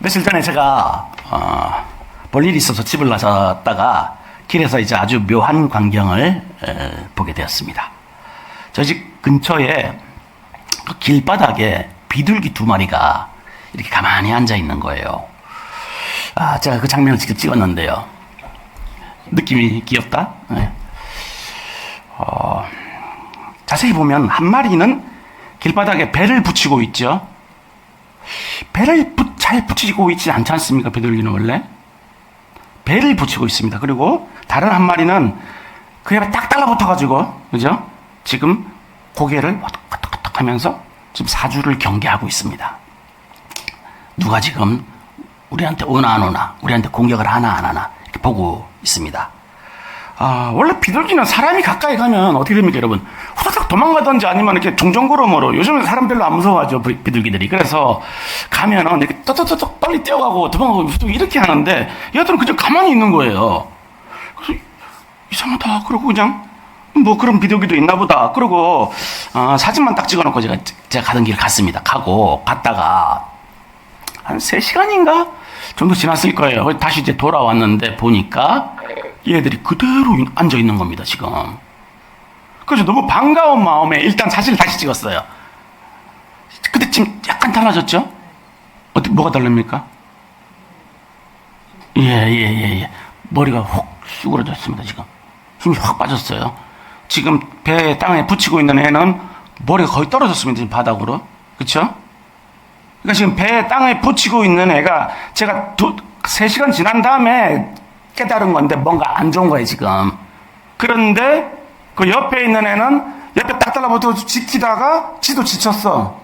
며칠 전에 제가 볼 일이 있어서 집을 나섰다가 길에서 이제 아주 묘한 광경을 보게 되었습니다. 저희 집 근처에 그 길바닥에 비둘기 2마리가 이렇게 가만히 앉아 있는 거예요. 제가 그 장면을 직접 찍었는데요. 느낌이 귀엽다. 네. 자세히 보면 한 마리는 길바닥에 배를 붙이고 있죠. 배를 잘 붙이고 있지 않지 않습니까? 비둘기는 원래 배를 붙이고 있습니다. 그리고 다른 한 마리는 그 옆에 딱 달라붙어가지고, 그죠? 지금 고개를 워덕워덕 하면서 지금 사주를 경계하고 있습니다. 누가 지금 우리한테 오나 안 오나, 우리한테 공격을 하나 안 하나 이렇게 보고 있습니다. 원래 비둘기는 사람이 가까이 가면 어떻게 됩니까, 여러분? 후다닥 도망가든지 아니면 이렇게 종종걸음으로, 요즘은 사람 별로 안 무서워하죠, 비둘기들이. 그래서 가면은 이렇게 떠떠떠 빨리 뛰어가고 도망가고 이렇게 하는데, 얘들은 그냥 가만히 있는 거예요. 그래서 이상하다. 그러고 그냥, 뭐 그런 비둘기도 있나 보다. 그러고, 사진만 딱 찍어놓고 제가 가던 길 갔습니다. 갔다가, 한 3시간인가? 정도 지났을 거예요. 다시 이제 돌아왔는데 보니까, 얘들이 그대로 앉아 있는 겁니다, 지금. 그래서 너무 반가운 마음에 일단 사진을 다시 찍었어요. 근데 지금 약간 달라졌죠? 뭐가 다릅니까? 예. 머리가 혹 쑥그러졌습니다, 지금. 힘이 확 빠졌어요. 지금 배 땅에 붙이고 있는 애는 머리가 거의 떨어졌습니다, 지금 바닥으로. 그쵸? 그러니까 지금 배 땅에 붙이고 있는 애가 제가 3시간 지난 다음에 깨달은 건데 뭔가 안 좋은 거예요, 지금. 그런데 그 옆에 있는 애는 옆에 딱 달라붙어 지키다가 지도 지쳤어.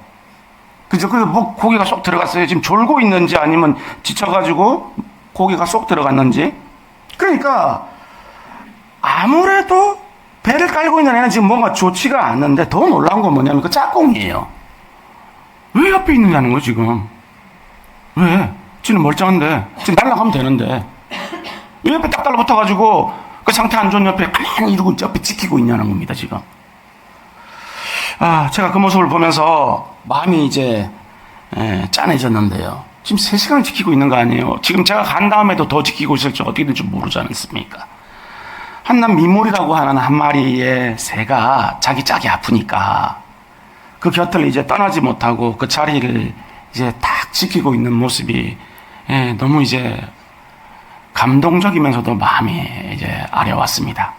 그죠? 그래서 뭐 고기가 쏙 들어갔어요. 지금 졸고 있는지 아니면 지쳐가지고 고기가 쏙 들어갔는지. 그러니까 아무래도 배를 깔고 있는 애는 지금 뭔가 좋지가 않는데 더 놀라운 건 뭐냐면 그 짝꿍이에요. 왜 옆에 있느냐는 거예요, 지금. 왜? 지는 멀쩡한데. 지금 날아가면 되는데. 왜 옆에 딱 달라붙어가지고 그 상태 안 좋은 옆에 가만히 이러고 옆에 지키고 있냐는 겁니다, 지금. 제가 그 모습을 보면서 마음이 이제 짠해졌는데요. 지금 3시간을 지키고 있는 거 아니에요? 지금 제가 간 다음에도 더 지키고 있을지 어떻게 될지 모르지 않습니까? 한낱 미몰이라고 하는 한 마리의 새가 자기 짝이 아프니까 그 곁을 이제 떠나지 못하고 그 자리를 이제 딱 지키고 있는 모습이 너무 이제 감동적이면서도 마음이 이제 아려왔습니다.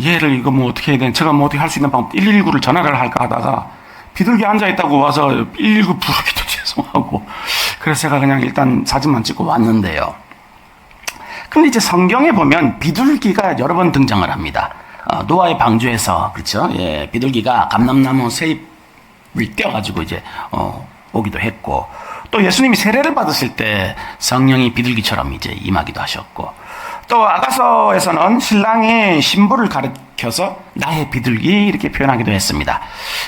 얘를 이거 뭐 어떻게 해야 되나, 제가 뭐 어떻게 할 수 있는 방법, 119를 전화를 할까 하다가 비둘기 앉아있다고 와서 119 부르기도 죄송하고, 그래서 제가 그냥 일단 사진만 찍고 왔는데요. 근데 이제 성경에 보면 비둘기가 여러 번 등장을 합니다. 노아의 방주에서, 그렇죠? 예, 비둘기가 감람나무 새잎을 떼어가지고 이제, 오기도 했고, 또 예수님이 세례를 받으실 때 성령이 비둘기처럼 이제 임하기도 하셨고, 또 아가서에서는 신랑이 신부를 가리켜서 나의 비둘기 이렇게 표현하기도 했습니다.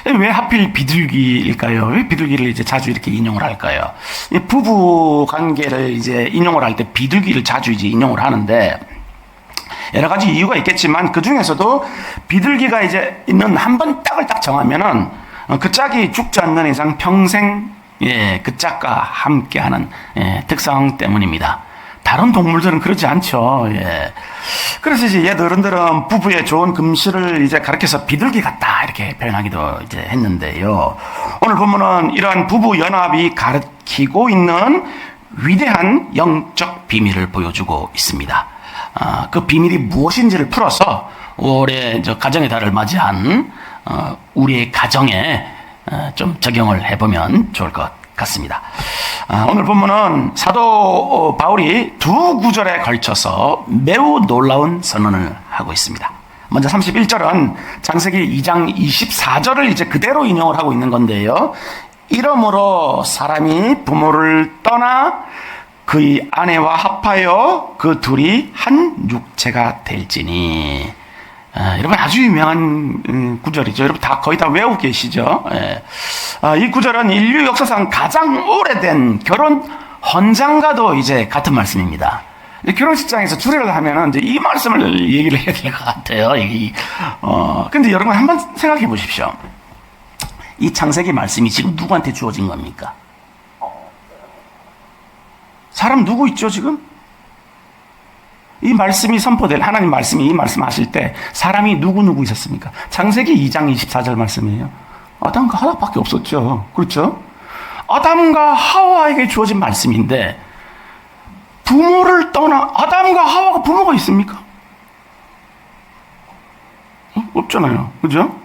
왜 하필 비둘기일까요? 왜 비둘기를 이제 자주 이렇게 인용을 할까요? 부부 관계를 이제 인용을 할 때 비둘기를 자주 이제 인용을 하는데, 여러 가지 이유가 있겠지만 그 중에서도 비둘기가 이제 있는 한 번 짝을 딱 정하면은 그 짝이 죽지 않는 이상 평생 그 짝과 함께하는 특성 때문입니다. 다른 동물들은 그러지 않죠. 그래서 이제 옛 어른들은 부부의 좋은 금실을 이제 가르쳐서 비둘기 같다 이렇게 표현하기도 이제 했는데요. 오늘 보면은 이러한 부부 연합이 가르치고 있는 위대한 영적 비밀을 보여주고 있습니다. 그 비밀이 무엇인지를 풀어서 올해 가정의 달을 맞이한 우리의 가정에 좀 적용을 해보면 좋을 것 같습니다. 오늘 본문은 사도 바울이 2구절에 걸쳐서 매우 놀라운 선언을 하고 있습니다. 먼저 31절은 창세기 2장 24절을 이제 그대로 인용을 하고 있는 건데요. 이러므로 사람이 부모를 떠나 그의 아내와 합하여 그 둘이 한 육체가 될지니. 여러분 아주 유명한 구절이죠. 여러분 거의 다 외우고 계시죠. 이 구절은 인류 역사상 가장 오래된 결혼 헌장과도 이제 같은 말씀입니다. 결혼식장에서 주례를 하면은 이제 이 말씀을 얘기를 해야 될 것 같아요. 근데 여러분 한번 생각해 보십시오. 이 창세기 말씀이 지금 누구한테 주어진 겁니까? 사람 누구 있죠, 지금? 이 말씀이 선포될, 하나님 말씀이 이 말씀하실 때 사람이 누구 있었습니까? 창세기 2장 24절 말씀이에요. 아담과 하와밖에 없었죠. 그렇죠? 아담과 하와에게 주어진 말씀인데 부모를 떠나 아담과 하와가 부모가 있습니까? 없잖아요. 그죠?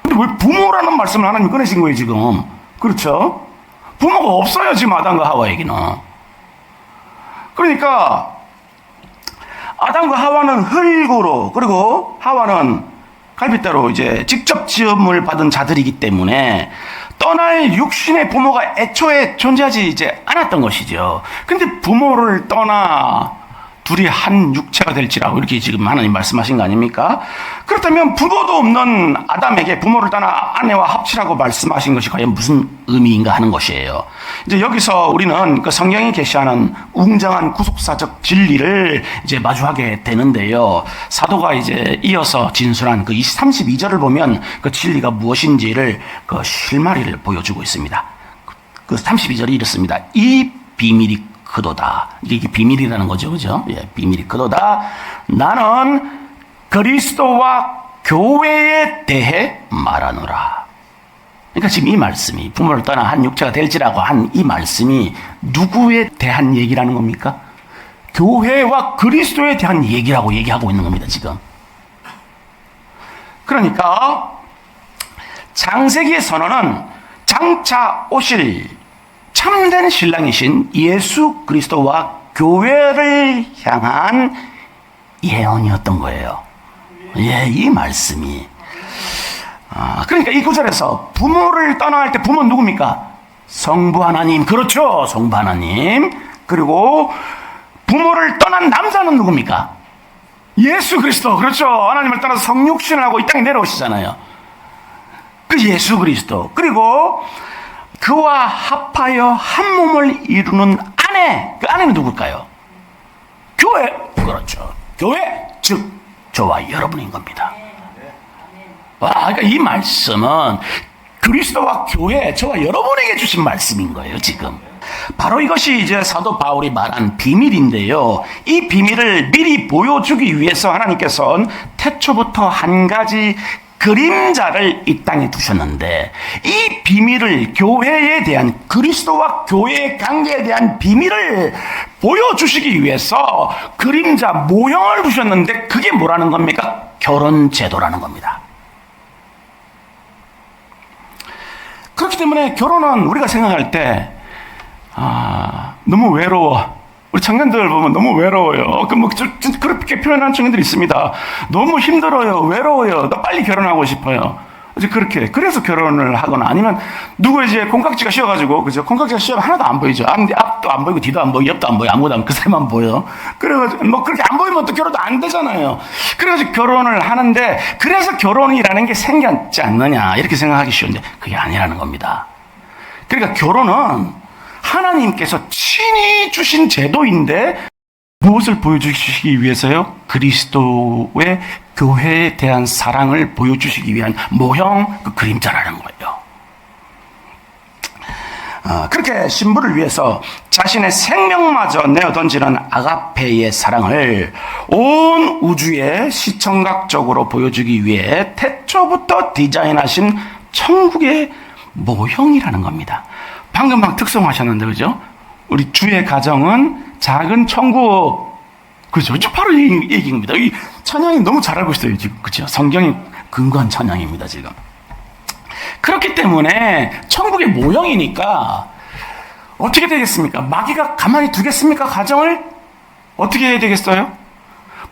근데 왜 부모라는 말씀을 하나님 꺼내신 거예요, 지금? 그렇죠? 부모가 없어요, 지금 아담과 하와에게는. 그러니까 아담과 하와는 흙으로, 그리고 하와는 갈빗대로 이제 직접 지음을 받은 자들이기 때문에 떠날 육신의 부모가 애초에 존재하지 이제 않았던 것이죠. 근데 부모를 떠나 둘이 한 육체가 될지라고 이렇게 지금 하나님 말씀하신 거 아닙니까? 그렇다면 부모도 없는 아담에게 부모를 떠나 아내와 합치라고 말씀하신 것이 과연 무슨 의미인가 하는 것이에요. 이제 여기서 우리는 그 성경이 계시하는 웅장한 구속사적 진리를 이제 마주하게 되는데요. 사도가 이제 이어서 진술한 그 32절을 보면 그 진리가 무엇인지를 그 실마리를 보여주고 있습니다. 그 32절이 이렇습니다. 이 비밀이 크도다. 이게 비밀이라는 거죠. 그죠? 예, 비밀이 크도다. 나는 그리스도와 교회에 대해 말하노라. 그러니까 지금 이 말씀이 부모를 떠나 한 육체가 될지라고 한 이 말씀이 누구에 대한 얘기라는 겁니까? 교회와 그리스도에 대한 얘기라고 얘기하고 있는 겁니다, 지금. 그러니까 창세기의 선언은 장차 오실 참된 신랑이신 예수 그리스도와 교회를 향한 예언이었던 거예요. 예, 이 말씀이. 그러니까 이 구절에서 부모를 떠나갈 때 부모는 누굽니까? 성부 하나님. 그렇죠. 성부 하나님. 그리고 부모를 떠난 남자는 누굽니까? 예수 그리스도. 그렇죠. 하나님을 떠나서 성육신을 하고 이 땅에 내려오시잖아요. 그 예수 그리스도. 그리고 그와 합하여 한 몸을 이루는 아내. 그 아내는 누굴까요? 교회. 그렇죠. 교회. 즉 저와 여러분인 겁니다. 그러니까 이 말씀은 그리스도와 교회, 저와 여러분에게 주신 말씀인 거예요, 지금. 바로 이것이 이제 사도 바울이 말한 비밀인데요. 이 비밀을 미리 보여주기 위해서 하나님께서는 태초부터 한 가지 그림자를 이 땅에 두셨는데, 이 비밀을, 교회에 대한, 그리스도와 교회의 관계에 대한 비밀을 보여주시기 위해서 그림자 모형을 두셨는데, 그게 뭐라는 겁니까? 결혼 제도라는 겁니다. 그렇기 때문에 결혼은 우리가 생각할 때 너무 외로워. 우리 청년들 보면 너무 외로워요. 그렇게 표현하는 청년들이 있습니다. 너무 힘들어요. 외로워요. 나 빨리 결혼하고 싶어요. 이제 그래서 결혼을 하거나, 아니면 누구 이제 콩깍지가 씌어가지고, 그죠? 콩깍지가 씌어면 하나도 안 보이죠. 앞도 안 보이고, 뒤도 안 보이고, 옆도 안 보이고, 아무것도 안 보이고, 그 사람만 보여. 그래가지고, 그렇게 안 보이면 또 결혼도 안 되잖아요. 그래가지고 결혼을 하는데, 그래서 결혼이라는 게 생겼지 않느냐, 이렇게 생각하기 쉬운데, 그게 아니라는 겁니다. 그러니까 결혼은 하나님께서 친히 주신 제도인데, 무엇을 보여주시기 위해서요? 그리스도의 교회에 대한 사랑을 보여주시기 위한 모형, 그 그림자라는 거예요. 그렇게 신부를 위해서 자신의 생명마저 내어던지는 아가페의 사랑을 온 우주에 시청각적으로 보여주기 위해 태초부터 디자인하신 천국의 모형이라는 겁니다. 방금 막 특성하셨는데, 그죠? 우리 주의 가정은 작은 천국. 그렇죠. 바로 이 얘기입니다. 이 찬양이 너무 잘 알고 있어요, 지금. 그렇죠. 성경이 근거한 찬양입니다, 지금. 그렇기 때문에 천국의 모형이니까 어떻게 되겠습니까? 마귀가 가만히 두겠습니까? 가정을? 어떻게 해야 되겠어요?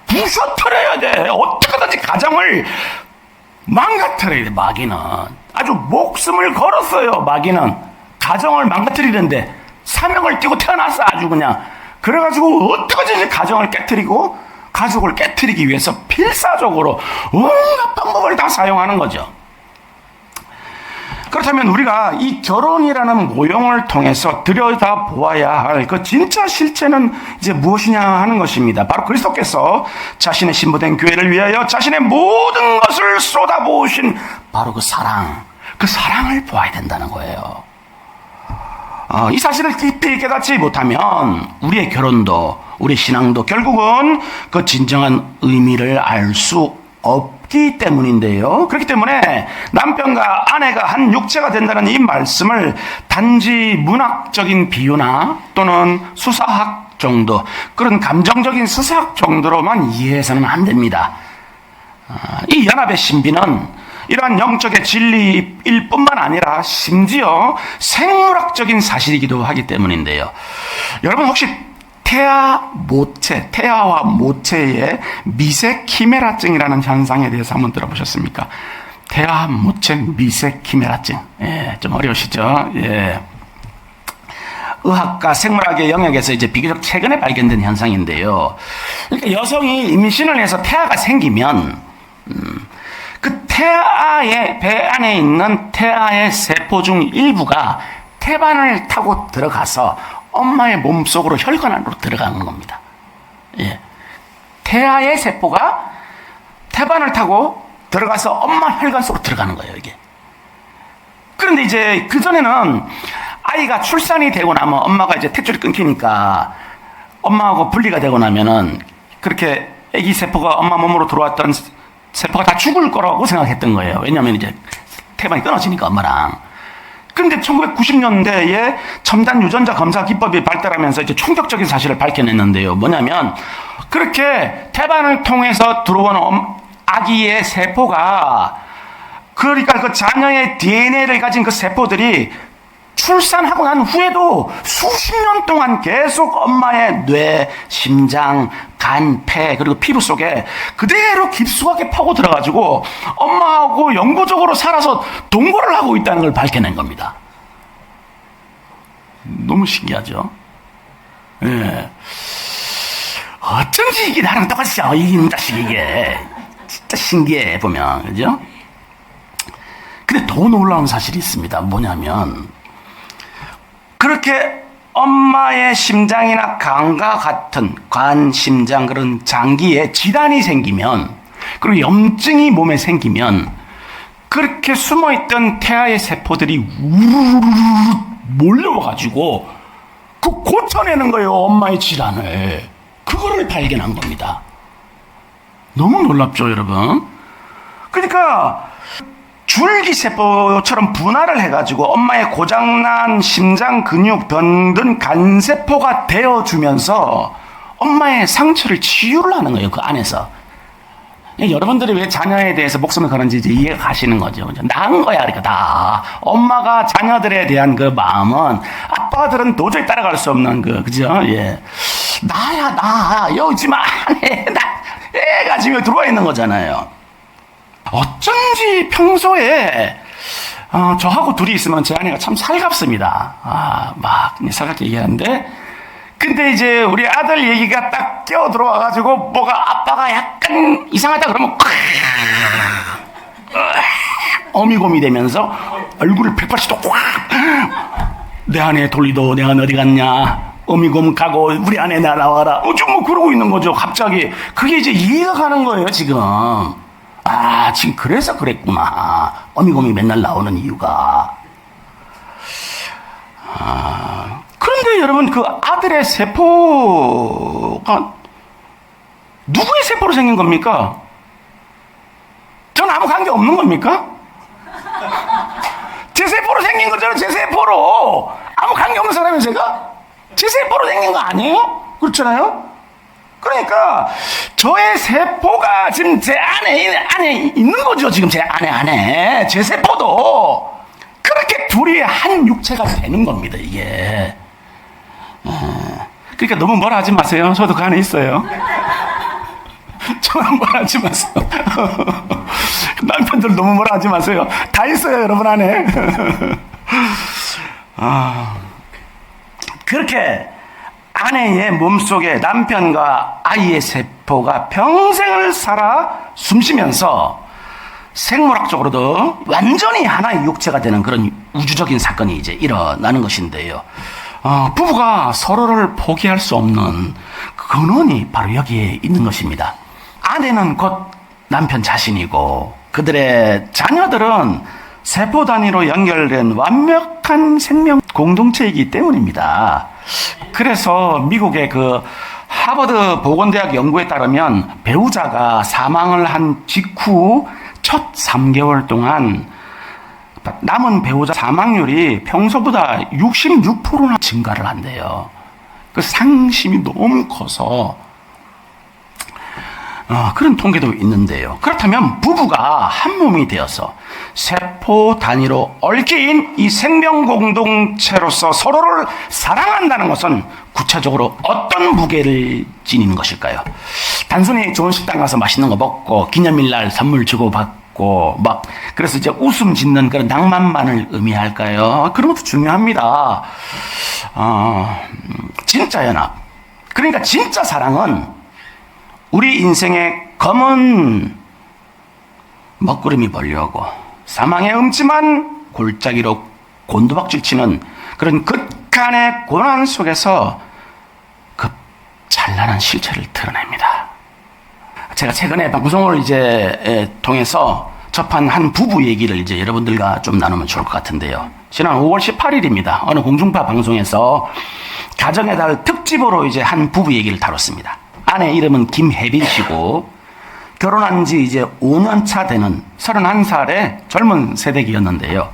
부셔뜨려야 돼. 어떻게든지 가정을 망가뜨려야 돼, 마귀는. 아주 목숨을 걸었어요, 마귀는. 가정을 망가뜨리는데 사명을 띠고 태어났어, 아주 그냥. 그래가지고 어떻게든지 가정을 깨트리고 가족을 깨트리기 위해서 필사적으로 온갖 방법을 다 사용하는 거죠. 그렇다면 우리가 이 결혼이라는 모형을 통해서 들여다보아야 할 그 진짜 실체는 이제 무엇이냐 하는 것입니다. 바로 그리스도께서 자신의 신부된 교회를 위하여 자신의 모든 것을 쏟아부으신 바로 그 사랑을 보아야 된다는 거예요. 이 사실을 깊이 깨닫지 못하면 우리의 결혼도 우리 신앙도 결국은 그 진정한 의미를 알 수 없기 때문인데요. 그렇기 때문에 남편과 아내가 한 육체가 된다는 이 말씀을 단지 문학적인 비유나 또는 수사학 정도, 그런 감정적인 수사학 정도로만 이해해서는 안 됩니다. 이 연합의 신비는 이러한 영적의 진리일 뿐만 아니라 심지어 생물학적인 사실이기도 하기 때문인데요. 여러분 혹시 태아와 모체의 미세 키메라증이라는 현상에 대해서 한번 들어보셨습니까? 태아 모체 미세 키메라증. 예, 좀 어려우시죠? 예. 의학과 생물학의 영역에서 이제 비교적 최근에 발견된 현상인데요. 그러니까 여성이 임신을 해서 태아가 생기면, 그 태아의 배 안에 있는 태아의 세포 중 일부가 태반을 타고 들어가서 엄마의 몸속으로 혈관 안으로 들어가는 겁니다. 예. 태아의 세포가 태반을 타고 들어가서 엄마 혈관 속으로 들어가는 거예요, 이게. 그런데 이제 그전에는 아이가 출산이 되고 나면 엄마가 이제 탯줄이 끊기니까 엄마하고 분리가 되고 나면은 그렇게 아기 세포가 엄마 몸으로 들어왔던 세포가 다 죽을 거라고 생각했던 거예요. 왜냐하면 이제 태반이 끊어지니까 엄마랑. 근데 1990년대에 첨단 유전자 검사 기법이 발달하면서 이제 충격적인 사실을 밝혀냈는데요. 뭐냐면 그렇게 태반을 통해서 들어오는 아기의 세포가, 그러니까 그 자녀의 DNA를 가진 그 세포들이 출산하고 난 후에도 수십 년 동안 계속 엄마의 뇌, 심장, 간, 폐, 그리고 피부 속에 그대로 깊숙하게 파고 들어가지고 엄마하고 영구적으로 살아서 동거를 하고 있다는 걸 밝혀낸 겁니다. 너무 신기하죠? 예. 어쩐지 이게 나랑 똑같이 이놈 자식 이게 진짜 신기해 보면, 그죠? 근데 더 놀라운 사실이 있습니다. 뭐냐면 그렇게 엄마의 심장이나 간과 같은 간, 심장, 그런 장기에 질환이 생기면, 그리고 염증이 몸에 생기면 그렇게 숨어있던 태아의 세포들이 우르르르 몰려와가지고 그 고쳐내는 거예요, 엄마의 질환을. 그거를 발견한 겁니다. 너무 놀랍죠, 여러분? 그러니까 줄기세포처럼 분할을 해가지고 엄마의 고장난 심장, 근육, 병든 간세포가 되어주면서 엄마의 상처를 치유를 하는 거예요, 그 안에서. 여러분들이 왜 자녀에 대해서 목숨을 거는지 이제 이해가 가시는 거죠. 나은 거야, 그러니까 다. 엄마가 자녀들에 대한 그 마음은 아빠들은 도저히 따라갈 수 없는 그죠? 예. 나, 여기 마, 애가 지금 들어와 있는 거잖아요. 어쩐지 평소에 저하고 둘이 있으면 제 아내가 참 살갑습니다. 막 살갑게 얘기하는데, 근데 이제 우리 아들 얘기가 딱 끼어 들어와가지고 뭐가 아빠가 약간 이상하다 그러면 어미곰이 되면서 얼굴을 180도 꽉, 내 아내 돌리도 내가 어디 갔냐, 어미곰 가고 우리 아내 나와라, 좀 뭐 그러고 있는 거죠. 갑자기 그게 이제 이해가 가는 거예요, 지금. 지금 그래서 그랬구나. 어미곰이 맨날 나오는 이유가. 그런데 여러분, 그 아들의 세포가 누구의 세포로 생긴 겁니까? 전 아무 관계 없는 겁니까? 제 세포로 생긴 거잖아요, 제 세포로. 아무 관계 없는 사람이 제가? 제 세포로 생긴 거 아니에요? 그렇잖아요? 그러니까 저의 세포가 지금 제 안에 있는 거죠. 지금 제 안에 제 세포도 그렇게 둘이 한 육체가 되는 겁니다, 이게. 그러니까 너무 뭐라 하지 마세요. 저도 그 안에 있어요. 저는 뭐라 하지 마세요. 남편들 너무 뭐라 하지 마세요. 다 있어요, 여러분 안에. 그렇게 아내의 몸속에 남편과 아이의 세포가 평생을 살아 숨쉬면서 생물학적으로도 완전히 하나의 육체가 되는 그런 우주적인 사건이 이제 일어나는 것인데요. 부부가 서로를 포기할 수 없는 근원이 바로 여기에 있는 것입니다. 아내는 곧 남편 자신이고 그들의 자녀들은 세포 단위로 연결된 완벽한 생명 공동체이기 때문입니다. 그래서 미국의 그 하버드 보건대학 연구에 따르면 배우자가 사망을 한 직후 첫 3개월 동안 남은 배우자 사망률이 평소보다 66%나 증가를 한대요. 그 상심이 너무 커서 그런 통계도 있는데요. 그렇다면 부부가 한 몸이 되어서 세포 단위로 얽힌 이 생명 공동체로서 서로를 사랑한다는 것은 구체적으로 어떤 무게를 지니는 것일까요? 단순히 좋은 식당 가서 맛있는 거 먹고 기념일날 선물 주고받고 막 그래서 이제 웃음 짓는 그런 낭만만을 의미할까요? 그런 것도 중요합니다. 진짜 연합. 그러니까 진짜 사랑은 우리 인생의 검은 먹구름이 보려고 사망의 음침한 골짜기로 곤두박질 치는 그런 극한의 고난 속에서 그 찬란한 실체를 드러냅니다. 제가 최근에 방송을 이제 통해서 접한 한 부부 얘기를 이제 여러분들과 좀 나누면 좋을 것 같은데요. 지난 5월 18일입니다. 어느 공중파 방송에서 가정의 달 특집으로 이제 한 부부 얘기를 다뤘습니다. 아내 이름은 김혜빈 씨고 결혼한 지 이제 5년 차 되는 31살의 젊은 새댁이었는데요.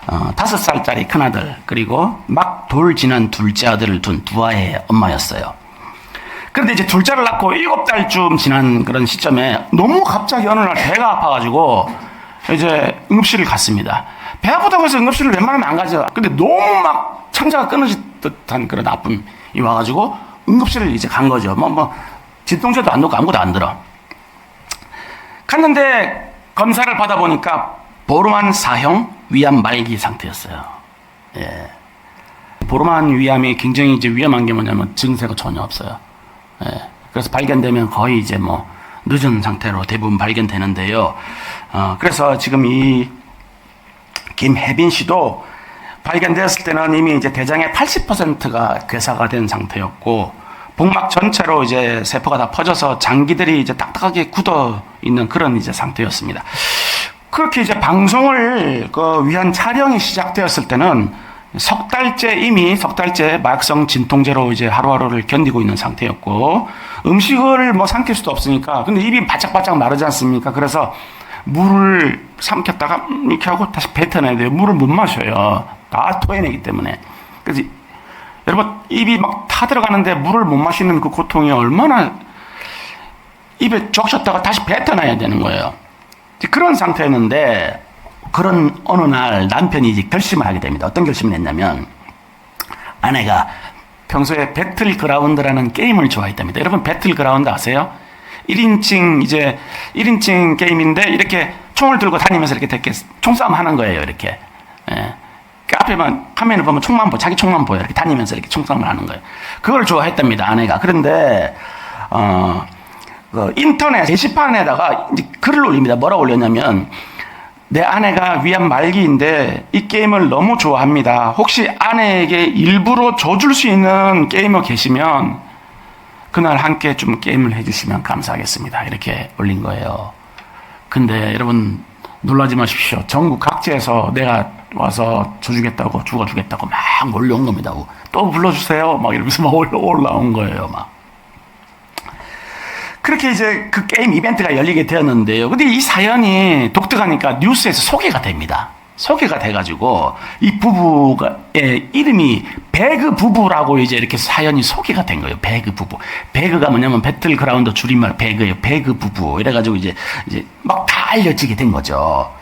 5살짜리 큰아들 그리고 막 돌 지난 둘째 아들을 둔 두 아이의 엄마였어요. 그런데 이제 둘째를 낳고 7달쯤 지난 그런 시점에 너무 갑자기 어느 날 배가 아파가지고 이제 응급실을 갔습니다. 배 아프다고 해서 응급실을 웬만하면 안 가죠. 근데 너무 막 창자가 끊어질 듯한 그런 아픔이 와가지고 응급실을 이제 간 거죠. 진통제도 안 놓고 아무것도 안 들어. 갔는데 검사를 받아보니까 보르만 4형 위암 말기 상태였어요. 예. 보르만 위암이 굉장히 이제 위험한 게 뭐냐면 증세가 전혀 없어요. 예. 그래서 발견되면 거의 이제 늦은 상태로 대부분 발견되는데요. 그래서 지금 이 김혜빈 씨도 발견되었을 때는 이미 이제 대장의 80%가 괴사가 된 상태였고, 복막 전체로 이제 세포가 다 퍼져서 장기들이 이제 딱딱하게 굳어 있는 그런 이제 상태였습니다. 그렇게 이제 방송을 위한 촬영이 시작되었을 때는 이미 석 달째 마약성 진통제로 이제 하루하루를 견디고 있는 상태였고, 음식을 삼킬 수도 없으니까, 근데 입이 바짝바짝 마르지 않습니까? 그래서 물을 삼켰다가 이렇게 하고 다시 뱉어내야 돼요. 물을 못 마셔요. 다 토해내기 때문에. 그래서 여러분 입이 막 타들어가는데 물을 못 마시는 그 고통이 얼마나 입에 적셨다가 다시 뱉어놔야 되는 거예요. 그런 상태였는데 그런 어느 날 남편이 이제 결심을 하게 됩니다. 어떤 결심을 했냐면 아내가 평소에 배틀그라운드라는 게임을 좋아했답니다. 여러분 배틀그라운드 아세요? 1인칭 게임인데 이렇게 총을 들고 다니면서 이렇게 총싸움 하는 거예요. 이렇게. 예. 그 앞에만 화면을 보면 자기 총만 보여. 이렇게 다니면서 이렇게 총싸움을 하는 거예요. 그걸 좋아했답니다, 아내가. 그런데, 인터넷 게시판에다가 이제 글을 올립니다. 뭐라고 올렸냐면, 내 아내가 위암 말기인데 이 게임을 너무 좋아합니다. 혹시 아내에게 일부러 줘줄 수 있는 게이머 계시면 그날 함께 좀 게임을 해주시면 감사하겠습니다. 이렇게 올린 거예요. 근데 여러분 놀라지 마십시오. 전국 각지에서 내가 와서 줘주겠다고 죽어주겠다고 막 몰려온 겁니다. 또 불러주세요. 막 이러면서 막 올라온 거예요. 막. 그렇게 이제 그 게임 이벤트가 열리게 되었는데요. 근데 이 사연이 독특하니까 뉴스에서 소개가 됩니다. 소개가 돼가지고 이 부부의 이름이 배그 부부라고 이제 이렇게 사연이 소개가 된 거예요. 배그 부부. 배그가 뭐냐면 배틀그라운드 줄임말 배그예요. 배그 부부. 이래가지고 이제 막 다 알려지게 된 거죠.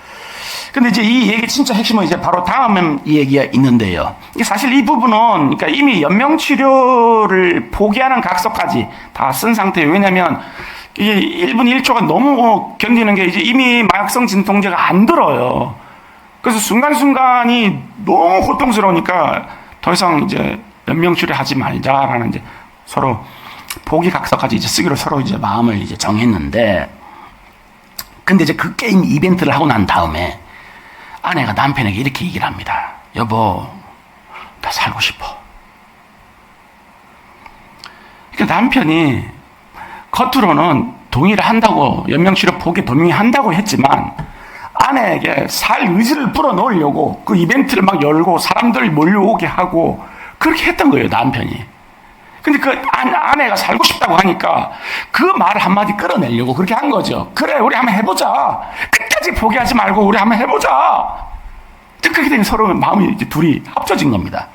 근데 이제 이 얘기 진짜 핵심은 이제 바로 다음 이 얘기가 있는데요. 사실 이 부분은 그러니까 이미 연명 치료를 포기하는 각서까지 다 쓴 상태예요. 왜냐면 이게 1분 1초가 너무 견디는 게 이제 이미 마약성 진통제가 안 들어요. 그래서 순간순간이 너무 고통스러우니까 더 이상 이제 연명 치료하지 말자라는 이제 서로 포기 각서까지 이제 쓰기로 서로 이제 마음을 이제 정했는데, 근데 이제 그 게임 이벤트를 하고 난 다음에 아내가 남편에게 이렇게 얘기를 합니다. 여보, 나 살고 싶어. 그러니까 남편이 겉으로는 동의를 한다고, 연명치료 포기 동의한다고 했지만 아내에게 살 의지를 불어넣으려고 그 이벤트를 막 열고 사람들 몰려오게 하고 그렇게 했던 거예요, 남편이. 근데 그 아내가 살고 싶다고 하니까 그 말 한마디 끌어내려고 그렇게 한 거죠. 그래, 우리 한번 해보자. 끝까지 포기하지 말고 우리 한번 해보자. 그렇게 되면 서로 마음이 이제 둘이 합쳐진 겁니다.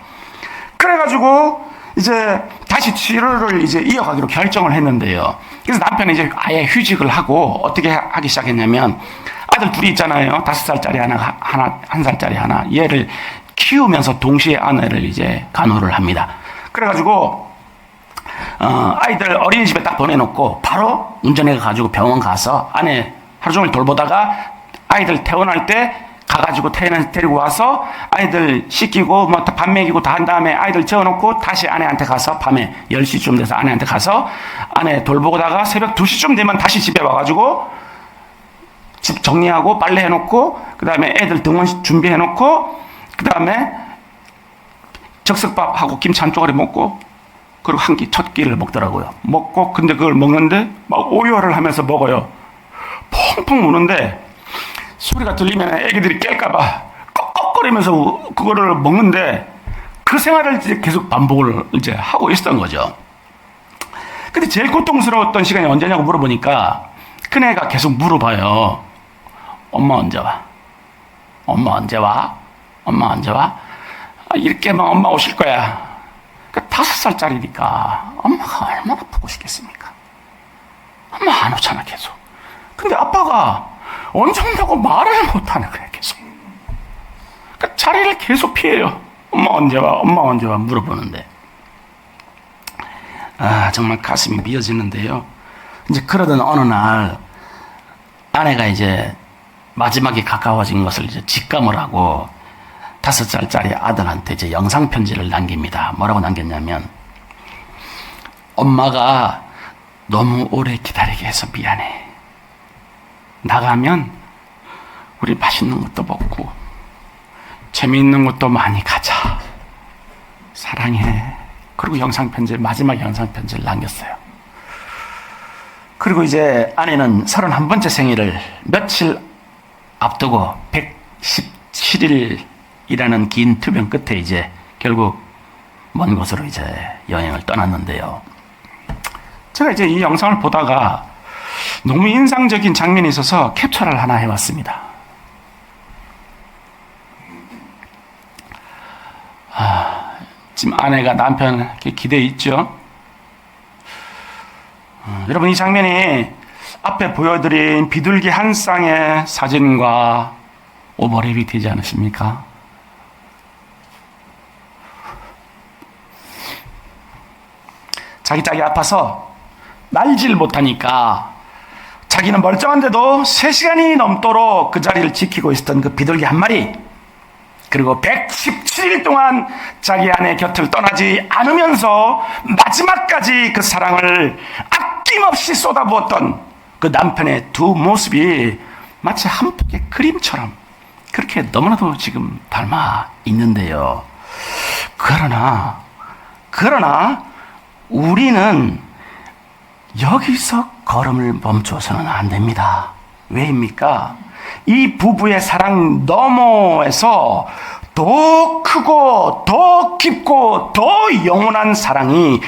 그래가지고 이제 다시 치료를 이제 이어가기로 결정을 했는데요. 그래서 남편이 이제 아예 휴직을 하고 어떻게 하기 시작했냐면 아들 둘이 있잖아요. 5살짜리 하나, 1살짜리 하나. 얘를 키우면서 동시에 아내를 이제 간호를 합니다. 그래가지고 아이들 어린이집에 딱 보내놓고 바로 운전해가지고 병원 가서 아내 하루 종일 돌보다가 아이들 퇴원할 때 가가지고 데리고 와서 아이들 씻기고 뭐 밥 먹이고 다 한 다음에 아이들 재워놓고 다시 아내한테 가서 밤에 10시쯤 돼서 아내한테 가서 아내 돌보다가 새벽 2시쯤 되면 다시 집에 와가지고 집 정리하고 빨래 해놓고 그 다음에 애들 등원 준비해놓고 그 다음에 적석밥하고 김치 한 쪼가리 먹고 그리고 한 끼 첫 끼를 먹더라고요. 먹고 근데 그걸 먹는데 막 오열을 하면서 먹어요. 펑펑 우는데 소리가 들리면 애기들이 깰까봐 꺽꺽거리면서 그거를 먹는데 그 생활을 이제 계속 반복을 이제 하고 있었던 거죠. 근데 제일 고통스러웠던 시간이 언제냐고 물어보니까 큰애가 계속 물어봐요. 엄마 언제 와? 엄마 언제 와? 엄마 언제 와? 이렇게 막 엄마 오실 거야. 5살짜리니까 엄마가 얼마나 보고 싶겠습니까? 엄마 안 오잖아 계속. 근데 아빠가 언제 온다고 말을 못하는 거야 계속. 그러니까 자리를 계속 피해요. 엄마 언제 와? 엄마 언제 와? 물어보는데 정말 가슴이 미어지는데요. 이제 그러던 어느 날 아내가 이제 마지막에 가까워진 것을 이제 직감을 하고 5살짜리 아들한테 이제 영상 편지를 남깁니다. 뭐라고 남겼냐면 엄마가 너무 오래 기다리게 해서 미안해. 나가면 우리 맛있는 것도 먹고 재미있는 것도 많이 가자. 사랑해. 그리고 마지막 영상 편지를 남겼어요. 그리고 이제 아내는 31번째 생일을 며칠 앞두고 117일이라는 긴 투병 끝에 이제 결국 먼 곳으로 이제 여행을 떠났는데요. 제가 이제 이 영상을 보다가 너무 인상적인 장면이 있어서 캡처를 하나 해왔습니다. 지금 아내가 남편 기대에 있죠. 여러분 이 장면이 앞에 보여드린 비둘기 한 쌍의 사진과 오버랩이 되지 않으십니까? 자기 아파서 날질 못하니까 자기는 멀쩡한데도 3시간이 넘도록 그 자리를 지키고 있었던 그 비둘기 한 마리, 그리고 117일 동안 자기 아내 곁을 떠나지 않으면서 마지막까지 그 사랑을 아낌없이 쏟아부었던 그 남편의 두 모습이 마치 한 폭의 그림처럼 그렇게 너무나도 지금 닮아 있는데요. 그러나 우리는 여기서 걸음을 멈춰서는 안 됩니다. 왜입니까? 이 부부의 사랑 너머에서 더 크고 더 깊고 더 영원한 사랑이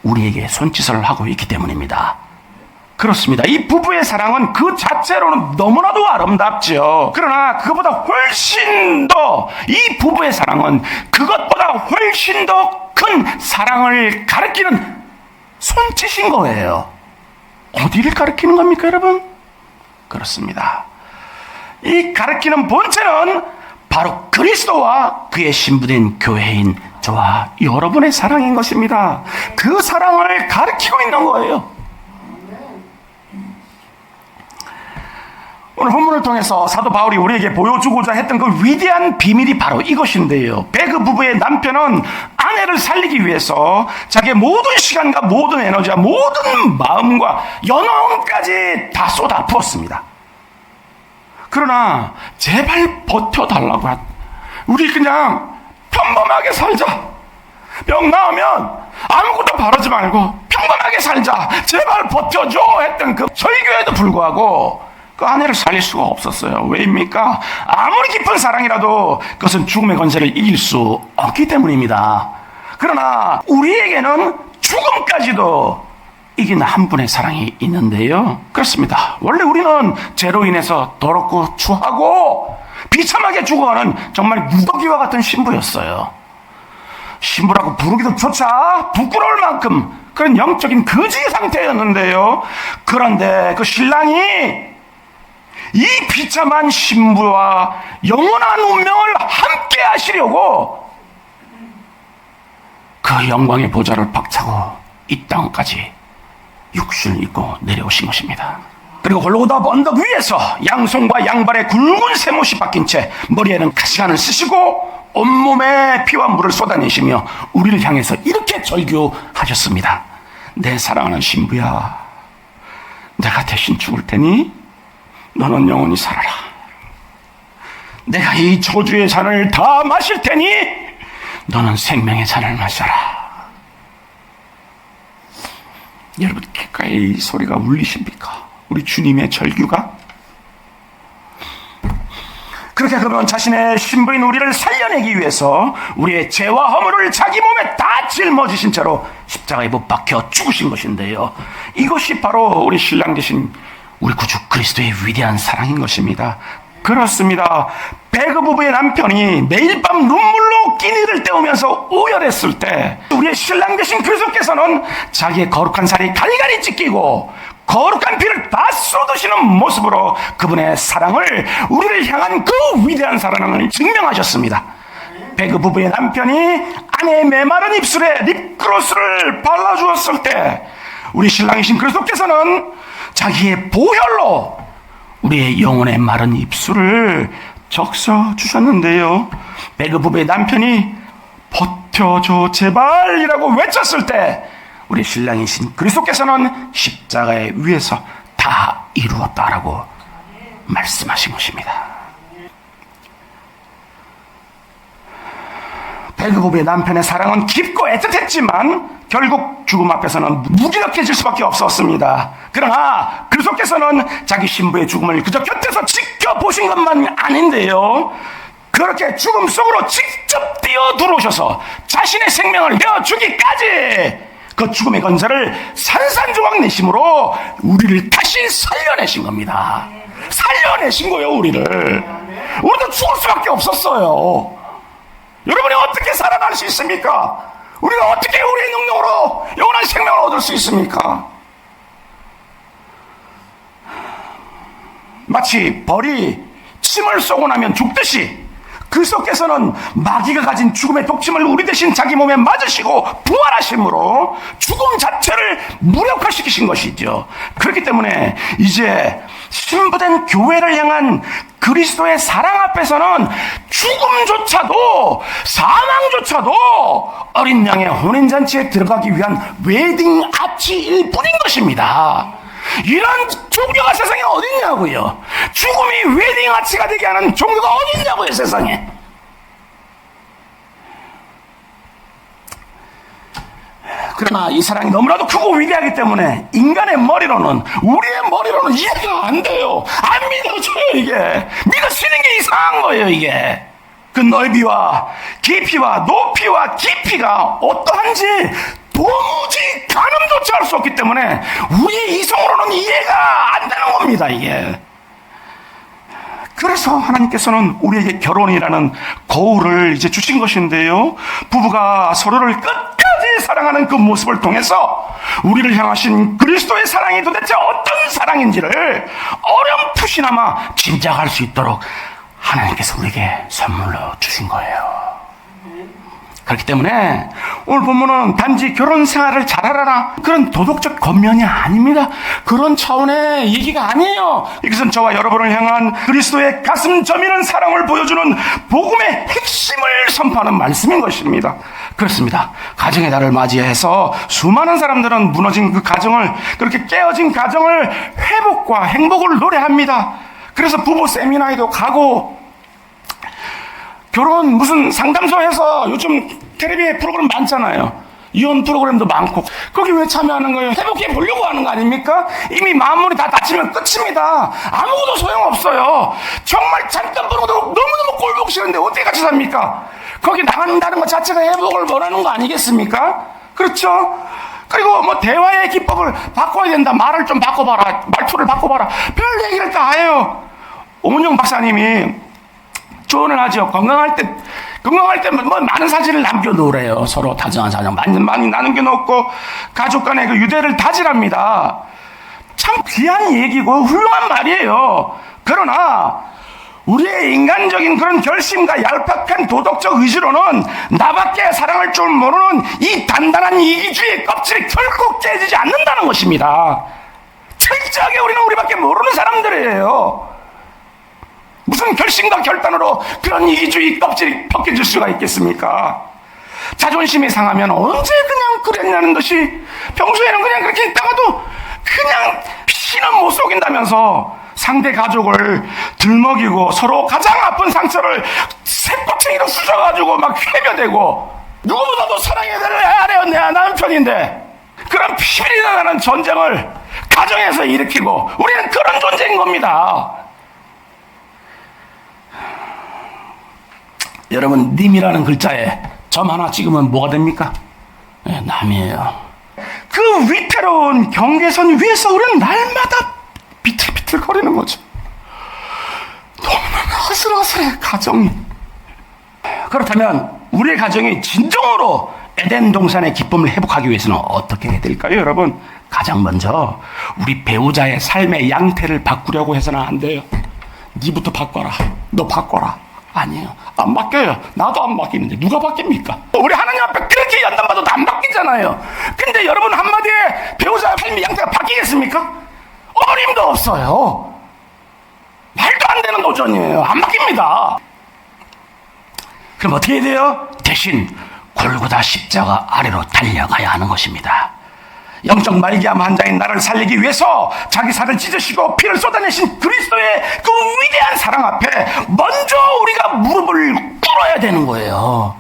우리에게 손짓을 하고 있기 때문입니다. 그렇습니다. 이 부부의 사랑은 그 자체로는 너무나도 아름답죠. 그러나 그것보다 훨씬 더 이 부부의 사랑은 그것보다 훨씬 더 큰 사랑을 가리키는 손짓인 거예요. 어디를 가리키는 겁니까, 여러분? 그렇습니다. 이 가리키는 본체는 바로 그리스도와 그의 신부된 교회인 저와 여러분의 사랑인 것입니다. 그 사랑을 가리키고 있는 거예요. 오늘 본문을 통해서 사도 바울이 우리에게 보여주고자 했던 그 위대한 비밀이 바로 이것인데요. 배그 부부의 남편은 아내를 살리기 위해서 자기의 모든 시간과 모든 에너지와 모든 마음과 연원까지 다 쏟아 부었습니다. 그러나 제발 버텨달라고 우리 그냥 평범하게 살자. 병 나으면 아무것도 바라지 말고 평범하게 살자. 제발 버텨줘 했던 그 설교에도 불구하고 그 아내를 살릴 수가 없었어요. 왜입니까? 아무리 깊은 사랑이라도 그것은 죽음의 권세를 이길 수 없기 때문입니다. 그러나 우리에게는 죽음까지도 이긴 한 분의 사랑이 있는데요. 그렇습니다. 원래 우리는 죄로 인해서 더럽고 추하고 비참하게 죽어가는 정말 무더기와 같은 신부였어요. 신부라고 부르기도 조차 부끄러울 만큼 그런 영적인 거지 상태였는데요. 그런데 그 신랑이 이 비참한 신부와 영원한 운명을 함께 하시려고 그 영광의 보좌를 박차고 이 땅까지 육신을 입고 내려오신 것입니다. 그리고 골고다 언덕 위에서 양손과 양발에 굵은 쇠못이 박힌 채 머리에는 가시관을 쓰시고 온몸에 피와 물을 쏟아내시며 우리를 향해서 이렇게 절규하셨습니다. 내 사랑하는 신부야, 내가 대신 죽을 테니 너는 영원히 살아라. 내가 이 저주의 잔을 다 마실 테니 너는 생명의 잔을 마셔라. 여러분, 귓가에 이 소리가 울리십니까? 우리 주님의 절규가? 그렇게 그러면 자신의 신부인 우리를 살려내기 위해서 우리의 죄와 허물을 자기 몸에 다 짊어지신 채로 십자가에 못 박혀 죽으신 것인데요. 이것이 바로 우리 신랑 되신 우리 구주 그리스도의 위대한 사랑인 것입니다. 그렇습니다. 배그 부부의 남편이 매일 밤 눈물로 끼니를 때우면서 오열했을 때 우리의 신랑 되신 그리스도께서는 자기의 거룩한 살이 갈갈이 찢기고 거룩한 피를 다 쏟으시는 모습으로 그분의 사랑을, 우리를 향한 그 위대한 사랑을 증명하셨습니다. 배그 부부의 남편이 아내의 메마른 입술에 립글로스를 발라주었을 때 우리 신랑이신 그리스도께서는 자기의 보혈로 우리의 영혼의 마른 입술을 적셔주셨는데요. 배그 부부의 남편이 버텨줘 제발이라고 외쳤을 때 우리 신랑이신 그리스도께서는 십자가의 위에서 다 이루었다라고 말씀하신 것입니다. 배그 부부의 남편의 사랑은 깊고 애틋했지만 결국 죽음 앞에서는 무기력해질 수밖에 없었습니다. 그러나 그리스도께서는 자기 신부의 죽음을 그저 곁에서 지켜보신 것만 아닌데요, 그렇게 죽음 속으로 직접 뛰어들어오셔서 자신의 생명을 내어주기까지 그 죽음의 권세를 산산조각 내심으로 우리를 다시 살려내신 겁니다. 살려내신 거예요. 우리도 죽을 수밖에 없었어요. 여러분이 어떻게 살아날 수 있습니까? 우리가 어떻게 우리의 능력으로 영원한 생명을 얻을 수 있습니까? 마치 벌이 침을 쏘고 나면 죽듯이 그리스도께서는 마귀가 가진 죽음의 독침을 우리 대신 자기 몸에 맞으시고 부활하심으로 죽음 자체를 무력화시키신 것이죠. 그렇기 때문에 이제 신부된 교회를 향한 그리스도의 사랑 앞에서는 죽음조차도, 사망조차도 어린 양의 혼인잔치에 들어가기 위한 웨딩 아치일 뿐인 것입니다. 이런 종교가 세상에 어딨냐고요. 죽음이 웨딩 아치가 되게 하는 종교가 어딨냐고요, 세상에. 그러나 이 사랑이 너무나도 크고 위대하기 때문에 인간의 머리로는, 우리의 머리로는 이해가 안 돼요. 안 믿어져요. 이게 믿어지는 게 이상한 거예요. 이게 그 넓이와 깊이와 높이와 깊이가 어떠한지 도무지 가늠조차 할 수 없기 때문에 우리의 이성으로는 이해가 안 되는 겁니다. 이게. 그래서 하나님께서는 우리에게 결혼이라는 거울을 이제 주신 것인데요, 부부가 서로를 끝까지 사랑하는 그 모습을 통해서 우리를 향하신 그리스도의 사랑이 도대체 어떤 사랑인지를 어렴풋이나마 짐작할 수 있도록 하나님께서 우리에게 선물로 주신 거예요. 그렇기 때문에 오늘 본문은 단지 결혼 생활을 잘하라나 그런 도덕적 겉면이 아닙니다. 그런 차원의 얘기가 아니에요. 이것은 저와 여러분을 향한 그리스도의 가슴 저미는 사랑을 보여주는 복음의 핵심을 선포하는 말씀인 것입니다. 그렇습니다. 가정의 날을 맞이해서 수많은 사람들은 무너진 그 가정을, 그렇게 깨어진 가정을 회복과 행복을 노래합니다. 그래서 부부 세미나에도 가고, 결혼 무슨 상담소에서 요즘 텔레비에 프로그램 많잖아요. 이혼 프로그램도 많고 거기 왜 참여하는 거예요? 회복해 보려고 하는 거 아닙니까? 이미 마음물이 다 다치면 끝입니다. 아무것도 소용없어요. 정말 잠깐 보고도 너무너무 꼴보기 싫은데 어떻게 같이 삽니까? 거기 나간다는 것 자체가 회복을 원하는 거 아니겠습니까? 그렇죠? 그리고 뭐 대화의 기법을 바꿔야 된다. 말을 좀 바꿔봐라. 말투를 바꿔봐라. 별 얘기를 다 해요. 오문영 박사님이 조언을 하죠. 건강할 때 뭐 많은 사진을 남겨놓으래요. 서로 다정한 사진 많이 남겨놓고 가족 간의 그 유대를 다지랍니다. 참 귀한 얘기고 훌륭한 말이에요. 그러나 우리의 인간적인 그런 결심과 얄팍한 도덕적 의지로는 나밖에 사랑할 줄 모르는 이 단단한 이기주의 껍질이 결코 깨지지 않는다는 것입니다. 철저하게 우리는 우리밖에 모르는 사람들이에요. 무슨 결심과 결단으로 그런 이기주의 껍질이 벗겨질 수가 있겠습니까? 자존심이 상하면 언제 그냥 그랬냐는 듯이 평소에는 그냥 그렇게 있다가도 그냥 피는 못 속인다면서 상대 가족을 들먹이고 서로 가장 아픈 상처를 새꼬챙이로 쑤셔가지고 막 회벼대고 누구보다도 사랑해야 될 아내와 내 남편인데 그런 피리 나는 전쟁을 가정에서 일으키고 우리는 그런 존재인 겁니다. 여러분, 님이라는 글자에 점 하나 찍으면 뭐가 됩니까? 네, 남이에요. 그 위태로운 경계선 위에서 우리는 날마다 비틀비틀 거리는 거죠. 너무너무 아슬아슬해, 가정이. 그렇다면 우리의 가정이 진정으로 에덴 동산의 기쁨을 회복하기 위해서는 어떻게 해야 될까요, 여러분? 가장 먼저 우리 배우자의 삶의 양태를 바꾸려고 해서는 안 돼요. 니부터 바꿔라. 너 바꿔라. 아니에요. 안 바뀌어요. 나도 안 바뀌는데 누가 바뀝니까? 우리 하나님 앞에 그렇게 연단받아도 안 바뀌잖아요. 근데 여러분 한마디에 배우자의 삶의 양태가 바뀌겠습니까? 어림도 없어요. 말도 안 되는 도전이에요. 안 바뀝니다. 그럼 어떻게 해야 돼요? 대신 골고다 십자가 아래로 달려가야 하는 것입니다. 영적 말기암 환자인 나를 살리기 위해서 자기 살을 찢으시고 피를 쏟아내신 그리스도의 그 위대한 사랑 앞에 먼저 우리가 무릎을 꿇어야 되는 거예요.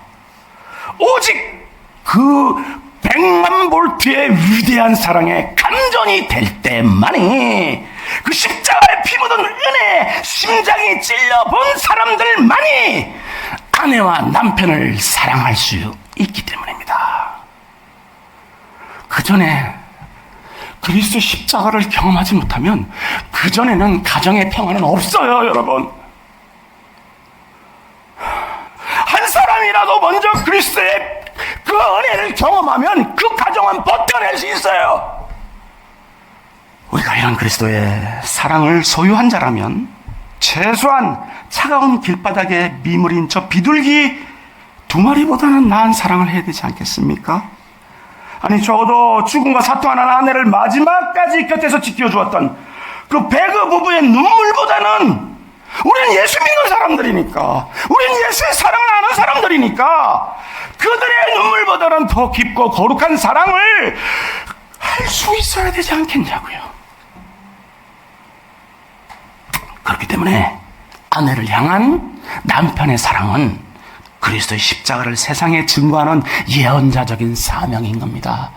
오직 그 100만 볼트의 위대한 사랑에 감전이 될 때만이 그 십자가에 피 묻은 은혜에 심장이 찔려본 사람들만이 아내와 남편을 사랑할 수 있기 때문입니다. 그 전에 그리스도 십자가를 경험하지 못하면 그 전에는 가정의 평화는 없어요, 여러분. 한 사람이라도 먼저 그리스도의 그 은혜를 경험하면 그 가정은 버텨낼 수 있어요. 우리가 이런 그리스도의 사랑을 소유한 자라면 최소한 차가운 길바닥에 미물인 저 비둘기 2마리보다는 나은 사랑을 해야 되지 않겠습니까? 아니 적어도 죽음과 사투하는 아내를 마지막까지 곁에서 지켜주었던 그 배그 부부의 눈물보다는 우리는 예수 믿는 사람들이니까, 우리는 예수의 사랑을 아는 사람들이니까 그들의 눈물보다는 더 깊고 거룩한 사랑을 할 수 있어야 되지 않겠냐고요. 그렇기 때문에 아내를 향한 남편의 사랑은 그리스도의 십자가를 세상에 증거하는 예언자적인 사명인 겁니다.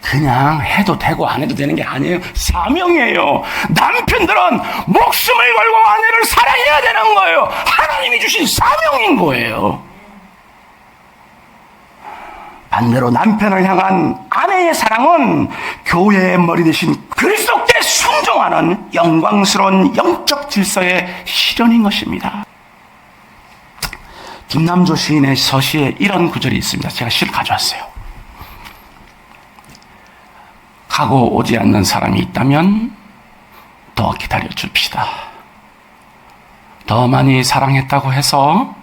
그냥 해도 되고 안 해도 되는 게 아니에요. 사명이에요. 남편들은 목숨을 걸고 아내를 사랑해야 되는 거예요. 하나님이 주신 사명인 거예요. 반대로 남편을 향한 아내의 사랑은 교회의 머리 대신 그리스도께 순종하는 영광스러운 영적 질서의 실현인 것입니다. 김남조 시인의 서시에 이런 구절이 있습니다. 제가 시를 가져왔어요. 가고 오지 않는 사람이 있다면 더 기다려 줍시다. 더 많이 사랑했다고 해서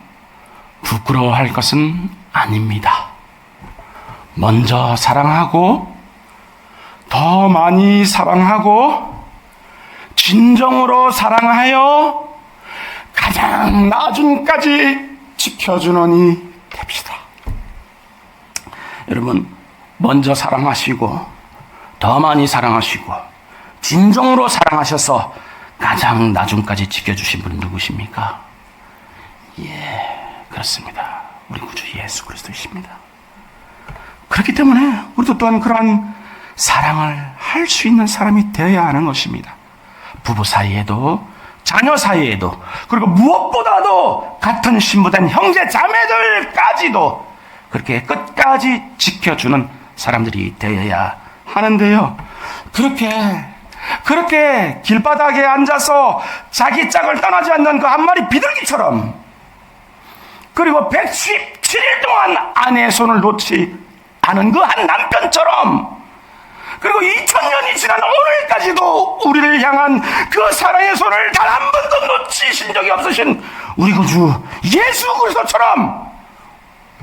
부끄러워할 것은 아닙니다. 먼저 사랑하고 더 많이 사랑하고 진정으로 사랑하여 가장 나중까지 지켜주노니 됩시다. 여러분, 먼저 사랑하시고 더 많이 사랑하시고 진정으로 사랑하셔서 가장 나중까지 지켜주신 분은 누구십니까? 예, 그렇습니다. 우리 구주 예수 그리스도이십니다. 그렇기 때문에 우리도 또한 그러한 사랑을 할 수 있는 사람이 되어야 하는 것입니다. 부부 사이에도, 자녀 사이에도, 그리고 무엇보다도 같은 신부된 형제 자매들까지도 그렇게 끝까지 지켜주는 사람들이 되어야 하는데요. 그렇게 길바닥에 앉아서 자기 짝을 떠나지 않는 그 한 마리 비둘기처럼, 그리고 117일 동안 아내의 손을 놓지 않은 그 한 남편처럼, 그리고 2000년이 지난 오늘까지도 우리를 향한 그 사랑의 손을 단 한 번도 놓치신 적이 없으신 우리 구주 예수 그리스도처럼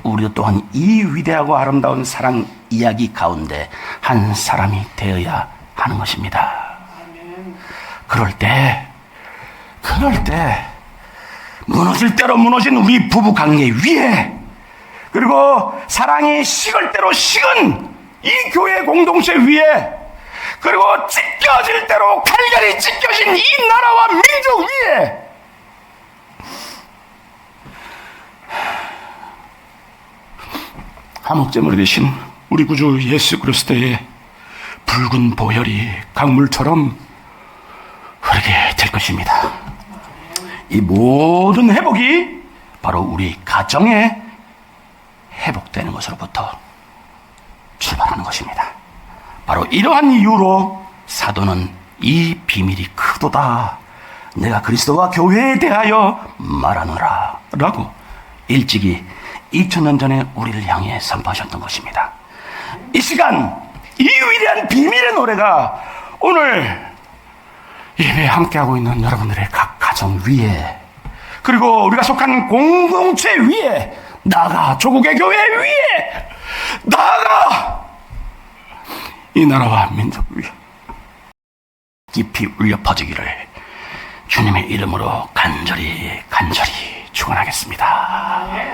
우리도 또한 이 위대하고 아름다운 사랑 이야기 가운데 한 사람이 되어야 하는 것입니다. 그럴 때 무너질 대로 무너진 우리 부부 관계 위에, 그리고 사랑이 식을 대로 식은 이 교회 공동체 위에, 그리고 찢겨질 대로 칼갈이 찢겨진 이 나라와 민족 위에 화목제물이 되신 우리 구주 예수 그리스도의 붉은 보혈이 강물처럼 흐르게 될 것입니다. 이 모든 회복이 바로 우리 가정에 회복되는 것으로부터 출발하는 것입니다. 바로 이러한 이유로 사도는 이 비밀이 크도다, 내가 그리스도와 교회에 대하여 말하노라 라고 일찍이 2000년 전에 우리를 향해 선포하셨던 것입니다. 이 시간 이 위대한 비밀의 노래가 오늘 예배에 함께하고 있는 여러분들의 각 가정 위에, 그리고 우리가 속한 공동체 위에, 나아가 조국의 교회 위에, 나아가 이 나라와 민족 위에 깊이 울려 퍼지기를 주님의 이름으로 간절히 축원하겠습니다.